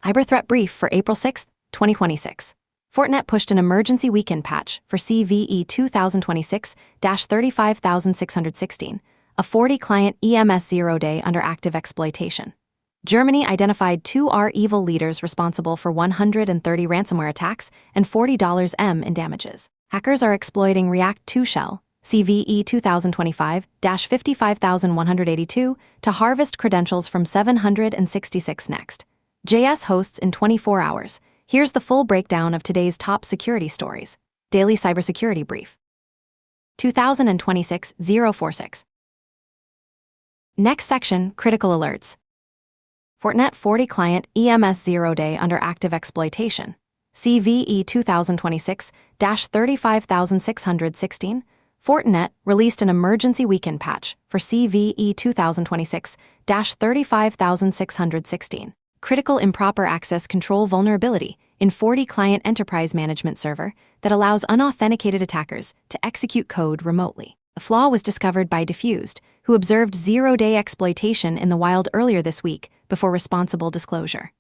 Cyber Threat Brief for April 6, 2026. Fortinet pushed an emergency weekend patch for CVE 2026-35616, a 40-client EMS zero-day under active exploitation. Germany identified 2 evil leaders responsible for 130 ransomware attacks and $40 in damages. Hackers are exploiting React 2 shell, CVE 2025-55182, to harvest credentials from 766 Next. JS hosts in 24 hours. Here's the full breakdown of today's top security stories. Daily Cybersecurity Brief. 2026-046. Next section, Critical Alerts. Fortinet 40-client EMS zero-day under active exploitation. CVE 2026-35616. Fortinet released an emergency weekend patch for CVE 2026-35616. Critical improper access control vulnerability in 40-client enterprise management server that allows unauthenticated attackers to execute code remotely. The flaw was discovered by Diffused, who observed zero-day exploitation in the wild earlier this week before responsible disclosure.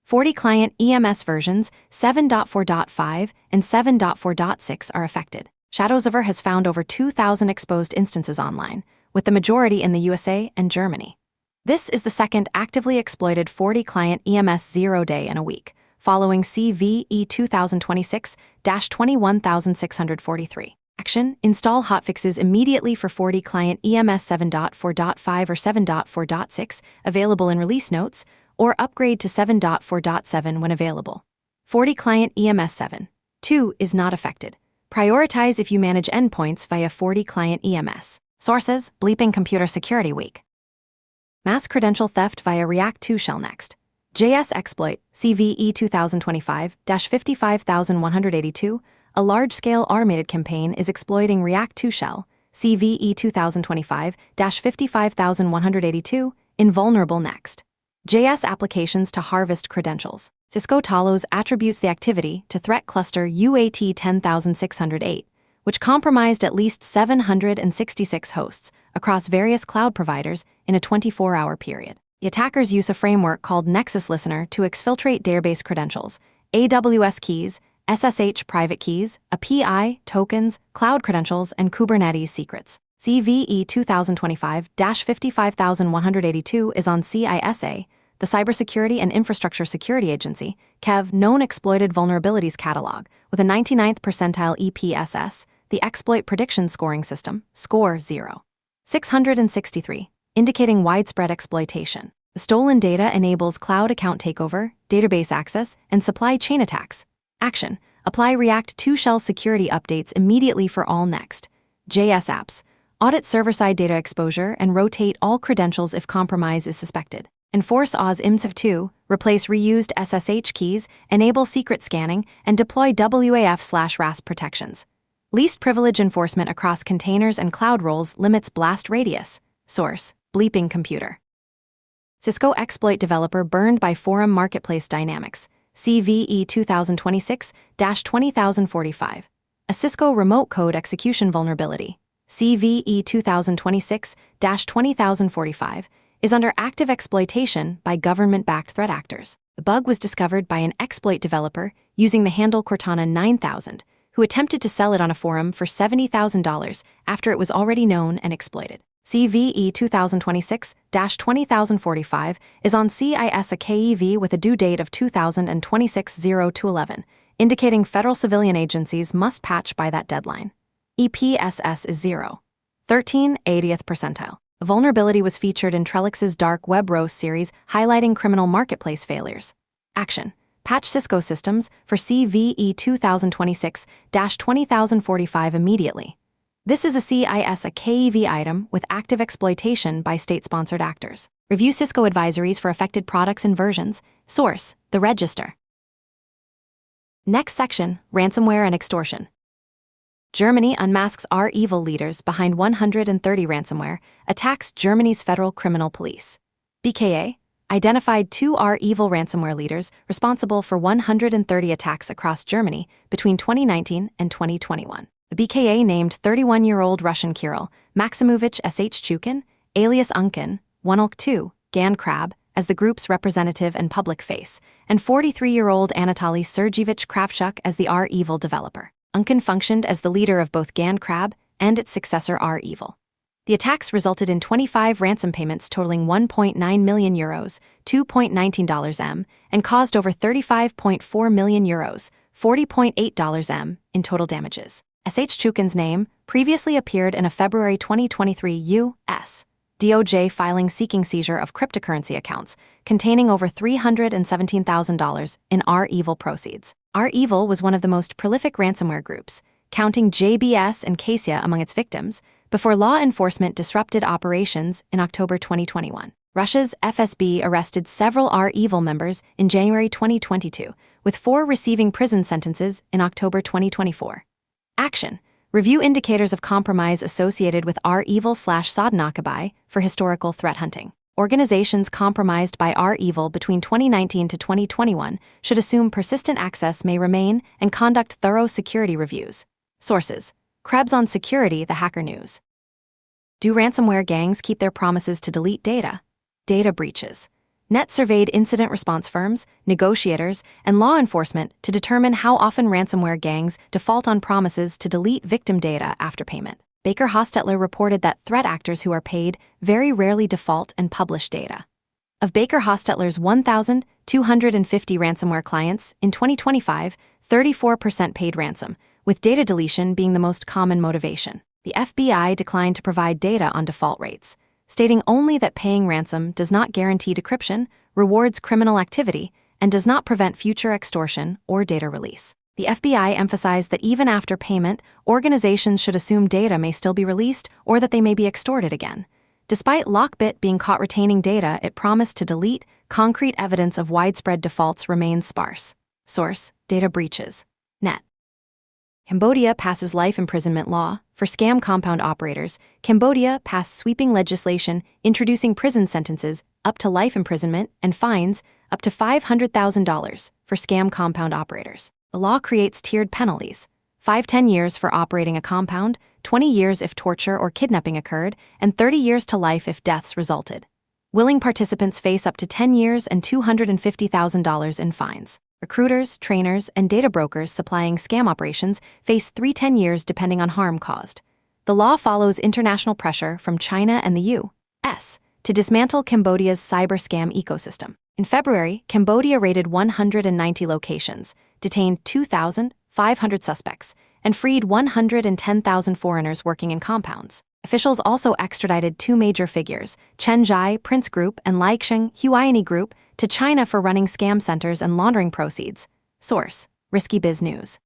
40-client EMS versions 7.4.5 and 7.4.6 are affected. Shadowserver has found over 2,000 exposed instances online, with the majority in the USA and Germany. This is the second actively exploited 40-client EMS zero-day in a week, following CVE 2026-21643. Action: install hotfixes immediately for 40-client EMS 7.4.5 or 7.4.6, available in release notes, or upgrade to 7.4.7 when available. 40-client EMS 7.2 is not affected. Prioritize if you manage endpoints via 40-client EMS. Sources: Bleeping Computer Security Week. Mass credential theft via React 2 shell Next. JS exploit, CVE 2025-55182, a large-scale automated campaign is exploiting React 2 shell, CVE 2025-55182, in vulnerable Next. JS applications to harvest credentials. Cisco Talos attributes the activity to threat cluster UAT 10608, which compromised at least 766 hosts across various cloud providers in a 24-hour period. The attackers use a framework called Nexus Listener to exfiltrate database credentials, AWS keys, SSH private keys, API, tokens, cloud credentials, and Kubernetes secrets. CVE 2025-55182 is on CISA, the Cybersecurity and Infrastructure Security Agency, KEV, Known Exploited Vulnerabilities Catalog, with a 99th percentile EPSS, the Exploit Prediction Scoring System, score 0. 663, indicating widespread exploitation. The stolen data enables cloud account takeover, database access, and supply chain attacks. Action: apply React 2 shell security updates immediately for all Next. JS apps. Audit server-side data exposure and rotate all credentials if compromise is suspected. Enforce OZ IMSIV2, replace reused SSH keys, enable secret scanning, and deploy WAF/RASP protections. Least privilege enforcement across containers and cloud roles limits blast radius. Source: Bleeping Computer. Cisco exploit developer burned by Forum Marketplace Dynamics, CVE 2026-20045. A Cisco remote code execution vulnerability, CVE 2026-20045, is under active exploitation by government-backed threat actors. The bug was discovered by an exploit developer using the handle Cortana 9000, who attempted to sell it on a forum for $70,000 after it was already known and exploited. CVE 2026-20045 is on CISA KEV with a due date of 2026-02/11, indicating federal civilian agencies must patch by that deadline. EPSS is 0. 13, 80th percentile. The vulnerability was featured in Trellix's Dark Web Roast series highlighting criminal marketplace failures. Action: patch Cisco systems for CVE 2026-20045 immediately. This is a CISA KEV item with active exploitation by state-sponsored actors. Review Cisco advisories for affected products and versions. Source: the Register. Next section, Ransomware and Extortion. Germany unmasks evil leaders behind 130 ransomware attacks. Germany's Federal Criminal Police, BKA, identified 2 evil ransomware leaders responsible for 130 attacks across Germany between 2019 and 2021. The BKA named 31-year-old Russian Kirill Maximovich Shchukin, alias Unkin, Wonolk 2, Gan Krab, as the group's representative and public face, and 43-year-old Anatoly Sergeyevich Kravchuk as the R-Evil developer. Unken functioned as the leader of both GandCrab and its successor R-Evil. The attacks resulted in 25 ransom payments totaling €1.9 million, $2.19 m, and caused over €35.4 million, $40.8 m, in total damages. S.H. Chukin's name previously appeared in a February 2023 U.S. DOJ filing seeking seizure of cryptocurrency accounts containing over $317,000 in R-Evil proceeds. R-Evil was one of the most prolific ransomware groups, counting JBS and Cassia among its victims, before law enforcement disrupted operations in October 2021. Russia's FSB arrested several R-Evil members in January 2022, with 4 receiving prison sentences in October 2024. Action: review indicators of compromise associated with R-Evil/Sodnakabai for historical threat hunting. Organizations compromised by R-Evil between 2019 to 2021 should assume persistent access may remain and conduct thorough security reviews. Sources: Krebs on Security, The Hacker News. Do ransomware gangs keep their promises to delete data? Data breaches. Net surveyed incident response firms, negotiators, and law enforcement to determine how often ransomware gangs default on promises to delete victim data after payment. Baker Hostetler reported that threat actors who are paid very rarely default and publish data. Of Baker Hostetler's 1,250 ransomware clients in 2025, 34% paid ransom, with data deletion being the most common motivation. The FBI declined to provide data on default rates, stating only that paying ransom does not guarantee decryption, rewards criminal activity, and does not prevent future extortion or data release. The FBI emphasized that even after payment, organizations should assume data may still be released or that they may be extorted again. Despite Lockbit being caught retaining data it promised to delete, concrete evidence of widespread defaults remains sparse. Source: data breaches. Net. Cambodia passes life imprisonment law. For scam compound operators, Cambodia passed sweeping legislation introducing prison sentences up to life imprisonment and fines up to $500,000 for scam compound operators. The law creates tiered penalties: 5-10 years for operating a compound, 20 years if torture or kidnapping occurred, and 30 years to life if deaths resulted. Willing participants face up to 10 years and $250,000 in fines. Recruiters, trainers, and data brokers supplying scam operations face 3-10 years depending on harm caused. The law follows international pressure from China and the U.S. to dismantle Cambodia's cyber scam ecosystem. In February, Cambodia raided 190 locations, detained 2,500 suspects, and freed 110,000 foreigners working in compounds. Officials also extradited 2 major figures, Chen Zhai, Prince Group, and Laiksheng, Huayani Group, to China for running scam centers and laundering proceeds. Source: Risky Biz News.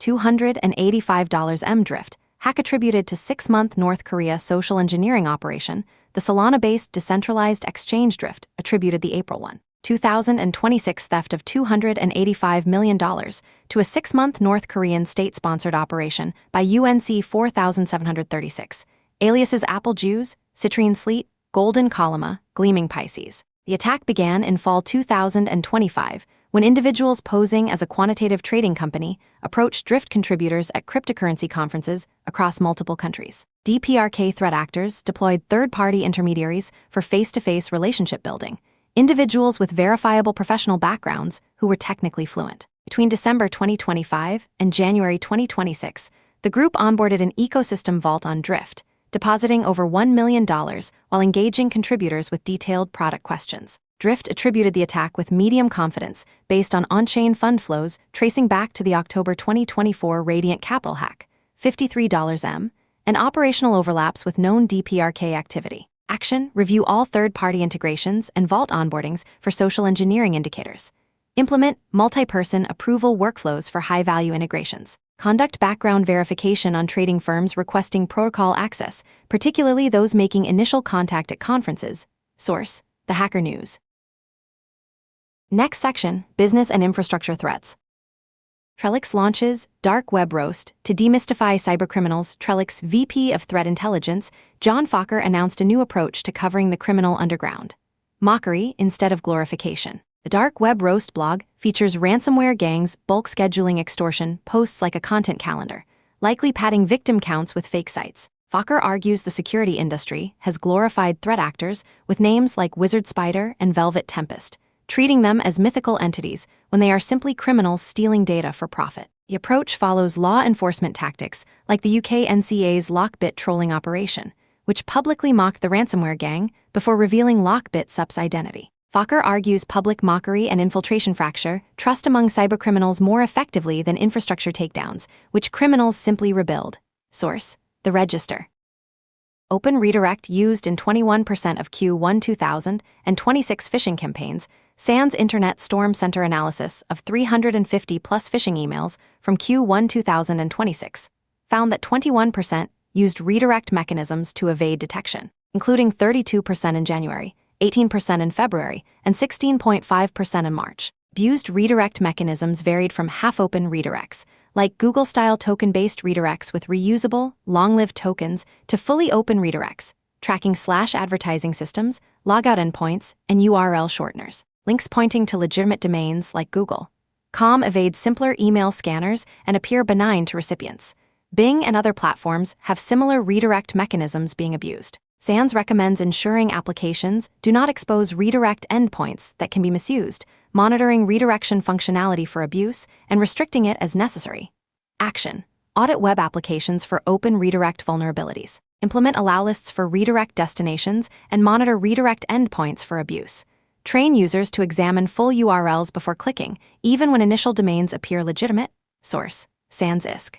$285 M drift, hack attributed to 6-month North Korea social engineering operation. The Solana-based decentralized exchange drift attributed the April 1, 2026 theft of $285 million to a 6-month North Korean state-sponsored operation by UNC 4736, aliases Apple Jews, Citrine Sleet, Golden Columna, Gleaming Pisces. The attack began in fall 2025 when individuals posing as a quantitative trading company approached drift contributors at cryptocurrency conferences across multiple countries. DPRK threat actors deployed third-party intermediaries for face-to-face relationship building, individuals with verifiable professional backgrounds who were technically fluent. Between December 2025 and January 2026, the group onboarded an ecosystem vault on Drift, depositing over $1 million while engaging contributors with detailed product questions. Drift attributed the attack with medium confidence based on on-chain fund flows tracing back to the October 2024 Radiant Capital hack, $53 M, and operational overlaps with known DPRK activity. Action: review all third-party integrations and vault onboardings for social engineering indicators. Implement multi-person approval workflows for high-value integrations. Conduct background verification on trading firms requesting protocol access, particularly those making initial contact at conferences. Source: The Hacker News. Next section: Business and Infrastructure Threats. Trellix launches Dark Web Roast to demystify cybercriminals. Trellix VP of Threat Intelligence, John Fokker, announced a new approach to covering the criminal underground: mockery instead of glorification. The Dark Web Roast blog features ransomware gangs bulk scheduling extortion posts like a content calendar, likely padding victim counts with fake sites. Fokker argues the security industry has glorified threat actors with names like Wizard Spider and Velvet Tempest, treating them as mythical entities when they are simply criminals stealing data for profit. The approach follows law enforcement tactics like the UK NCA's Lockbit trolling operation, which publicly mocked the ransomware gang before revealing Lockbit SUP's identity. Fokker argues public mockery and infiltration fracture trust among cybercriminals more effectively than infrastructure takedowns, which criminals simply rebuild. Source: The Register. Open redirect used in 21% of Q1 2026 phishing campaigns. SANS Internet Storm Center analysis of 350 plus phishing emails from Q1 2026 found that 21% used redirect mechanisms to evade detection, including 32% in January, 18% in February, and 16.5% in March. Abused redirect mechanisms varied from half-open redirects, like Google-style token-based redirects with reusable, long-lived tokens, to fully open redirects, tracking /advertising systems, logout endpoints, and URL shorteners. Links pointing to legitimate domains like Google.com evade simpler email scanners and appear benign to recipients. Bing and other platforms have similar redirect mechanisms being abused. SANS recommends ensuring applications do not expose redirect endpoints that can be misused, monitoring redirection functionality for abuse, and restricting it as necessary. Action: audit web applications for open redirect vulnerabilities. Implement allow lists for redirect destinations and monitor redirect endpoints for abuse. Train users to examine full URLs before clicking, even when initial domains appear legitimate. Source: SANS ISC.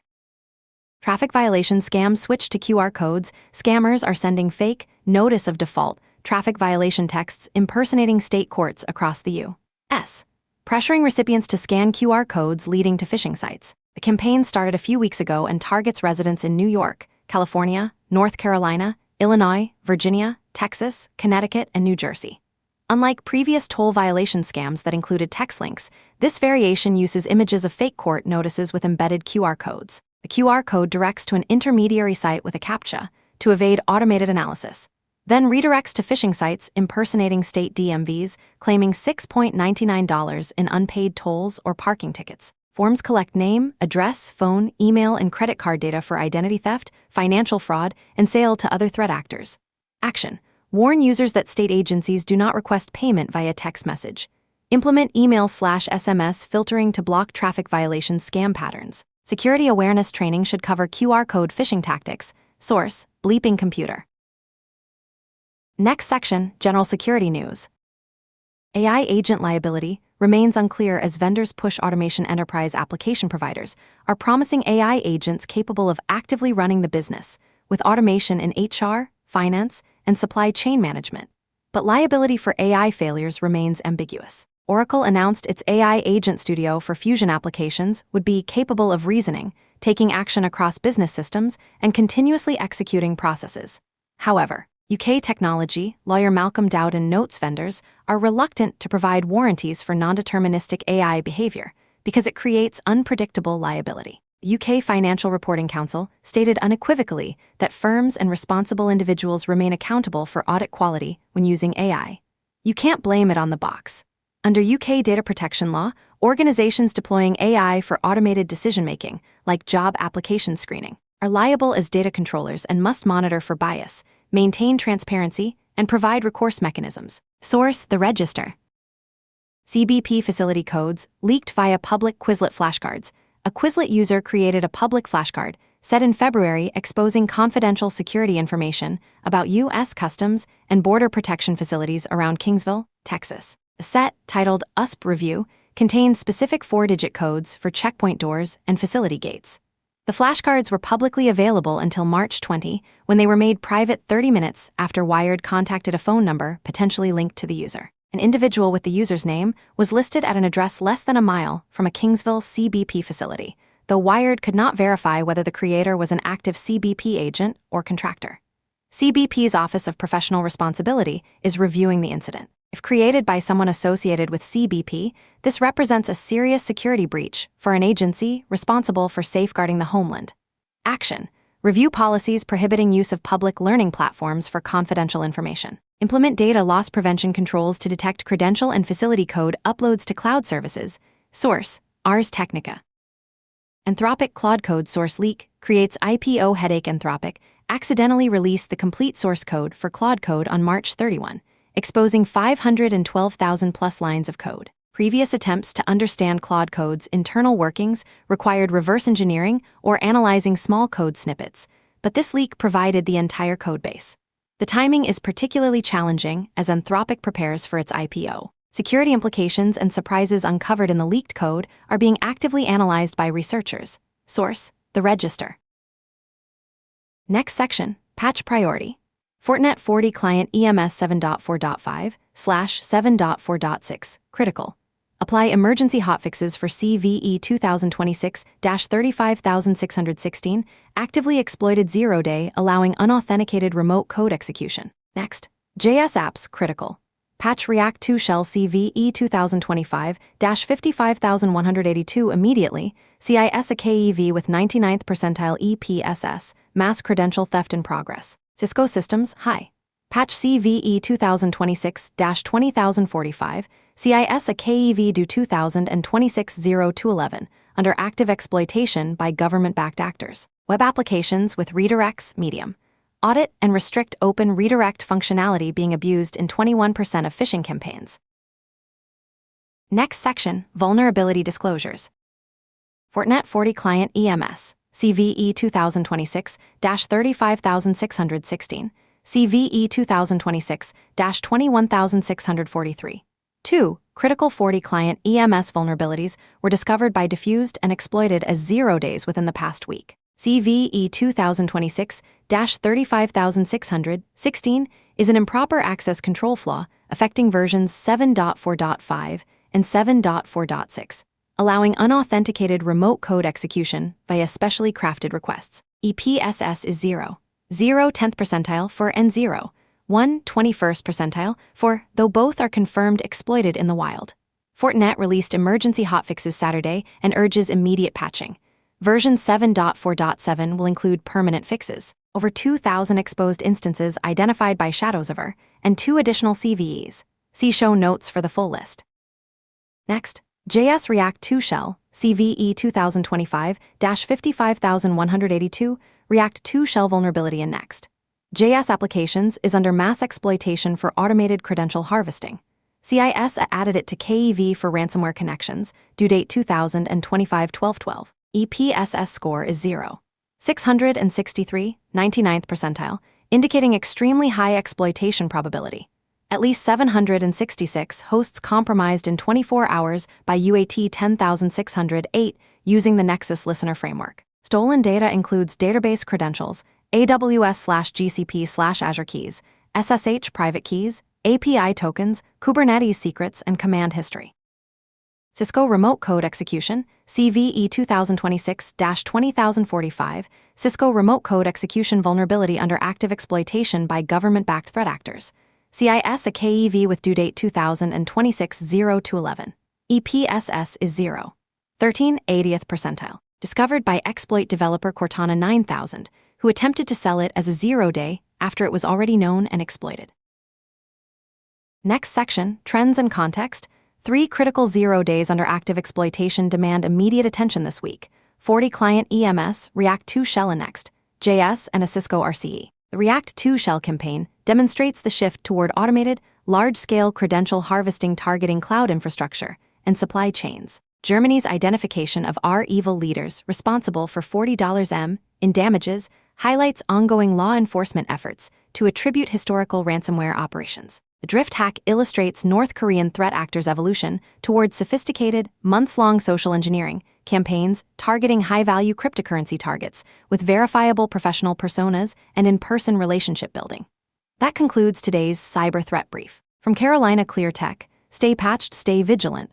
Traffic violation scams switch to QR codes. Scammers are sending fake, notice of default, traffic violation texts impersonating state courts across the U.S., pressuring recipients to scan QR codes leading to phishing sites. The campaign started a few weeks ago and targets residents in New York, California, North Carolina, Illinois, Virginia, Texas, Connecticut, and New Jersey. Unlike previous toll violation scams that included text links, this variation uses images of fake court notices with embedded QR codes. The QR code directs to an intermediary site with a CAPTCHA to evade automated analysis, then redirects to phishing sites impersonating state DMVs, claiming $6.99 in unpaid tolls or parking tickets. Forms collect name, address, phone, email, and credit card data for identity theft, financial fraud, and sale to other threat actors. Action: warn users that state agencies do not request payment via text message. Implement email/SMS filtering to block traffic violation scam patterns. Security awareness training should cover QR code phishing tactics. Source: Bleeping Computer. Next section, General Security News. AI agent liability remains unclear as vendors push automation. Enterprise application providers are promising AI agents capable of actively running the business, with automation in HR, finance, and supply chain management. But liability for AI failures remains ambiguous. Oracle announced its AI Agent Studio for Fusion applications would be capable of reasoning, taking action across business systems, and continuously executing processes. However, UK technology lawyer Malcolm Dowden notes vendors are reluctant to provide warranties for non-deterministic AI behavior because it creates unpredictable liability. The UK Financial Reporting Council stated unequivocally that firms and responsible individuals remain accountable for audit quality when using AI. You can't blame it on the box. Under UK data protection law, organizations deploying AI for automated decision-making, like job application screening, are liable as data controllers and must monitor for bias, maintain transparency, and provide recourse mechanisms. Source: The Register. CBP facility codes leaked via public Quizlet flashcards. A Quizlet user created a public flashcard, set in February, exposing confidential security information about U.S. Customs and Border Protection facilities around Kingsville, Texas. The set, titled USP Review, contains specific 4-digit codes for checkpoint doors and facility gates. The flashcards were publicly available until March 20, when they were made private 30 minutes after Wired contacted a phone number potentially linked to the user. An individual with the user's name was listed at an address less than a mile from a Kingsville CBP facility, though Wired could not verify whether the creator was an active CBP agent or contractor. CBP's Office of Professional Responsibility is reviewing the incident. If created by someone associated with CBP, this represents a serious security breach for an agency responsible for safeguarding the homeland. Action: review policies prohibiting use of public learning platforms for confidential information. Implement data loss prevention controls to detect credential and facility code uploads to cloud services. Source: Ars Technica. Anthropic Claude Code source leak creates IPO headache. Anthropic accidentally released the complete source code for Claude Code on March 31, exposing 512,000+ lines of code. Previous attempts to understand Claude Code's internal workings required reverse engineering or analyzing small code snippets, but this leak provided the entire codebase. The timing is particularly challenging as Anthropic prepares for its IPO. Security implications and surprises uncovered in the leaked code are being actively analyzed by researchers. Source: The Register. Next section, Patch Priority. Fortinet 40 Client EMS 7.4.5/7.4.6, critical. Apply emergency hotfixes for CVE 2026-35616, actively exploited 0-day, allowing unauthenticated remote code execution. Next, JS apps, critical. Patch React 2 Shell CVE 2025-55182 immediately, CIS a KEV with 99th percentile EPSS, mass credential theft in progress. Cisco Systems, hi. Patch CVE 2026-20045, CIS a KEV do 2026-0211, under active exploitation by government-backed actors. Web applications with redirects, medium. Audit and restrict open redirect functionality being abused in 21% of phishing campaigns. Next section, Vulnerability Disclosures. Fortinet 40 Client EMS, CVE 2026-35616, CVE 2026-21643. 2. Critical 40 Client EMS vulnerabilities were discovered by diffused and exploited as 0 days within the past week. CVE 2026-35616 is an improper access control flaw affecting versions 7.4.5 and 7.4.6, allowing unauthenticated remote code execution via specially crafted requests. EPSS is 0, 10th percentile for and 0, 21st percentile for, though both are confirmed exploited in the wild. Fortinet released emergency hotfixes Saturday and urges immediate patching. Version 7.4.7 will include permanent fixes, over 2,000 exposed instances identified by Shadowserver, and 2 additional CVEs. See show notes for the full list. Next, JS React 2 Shell, CVE 2025-55182, React 2 Shell vulnerability in Next. JS Applications is under mass exploitation for automated credential harvesting. CIS added it to KEV for ransomware connections, due date 2025-12-12. EPSS score is 0. 663, 99th percentile, indicating extremely high exploitation probability. At least 766 hosts compromised in 24 hours by UAT 10608 using the Nexus Listener framework. Stolen data includes database credentials, AWS/GCP/Azure keys, SSH private keys, API tokens, Kubernetes secrets, and command history. Cisco Remote Code Execution, CVE 2026-20045, Cisco Remote Code Execution vulnerability under active exploitation by government-backed threat actors. CIS a KEV with due date 2026-0211. EPSS is 0. 80th percentile. Discovered by exploit developer Cortana 9000, who attempted to sell it as a 0-day after it was already known and exploited. Next section, Trends and Context. 3 critical 0 days under active exploitation demand immediate attention this week. 40 Client EMS, React 2 Shell and Next, JS, and a Cisco RCE. The React 2 Shell campaign demonstrates the shift toward automated, large-scale credential harvesting targeting cloud infrastructure and supply chains. Germany's identification of our evil leaders responsible for $40M in damages highlights ongoing law enforcement efforts to attribute historical ransomware operations. The drift hack illustrates North Korean threat actors' evolution towards sophisticated, months-long social engineering campaigns targeting high-value cryptocurrency targets with verifiable professional personas and in-person relationship building. That concludes today's Cyber Threat Brief. From Carolina Clear Tech, stay patched, stay vigilant.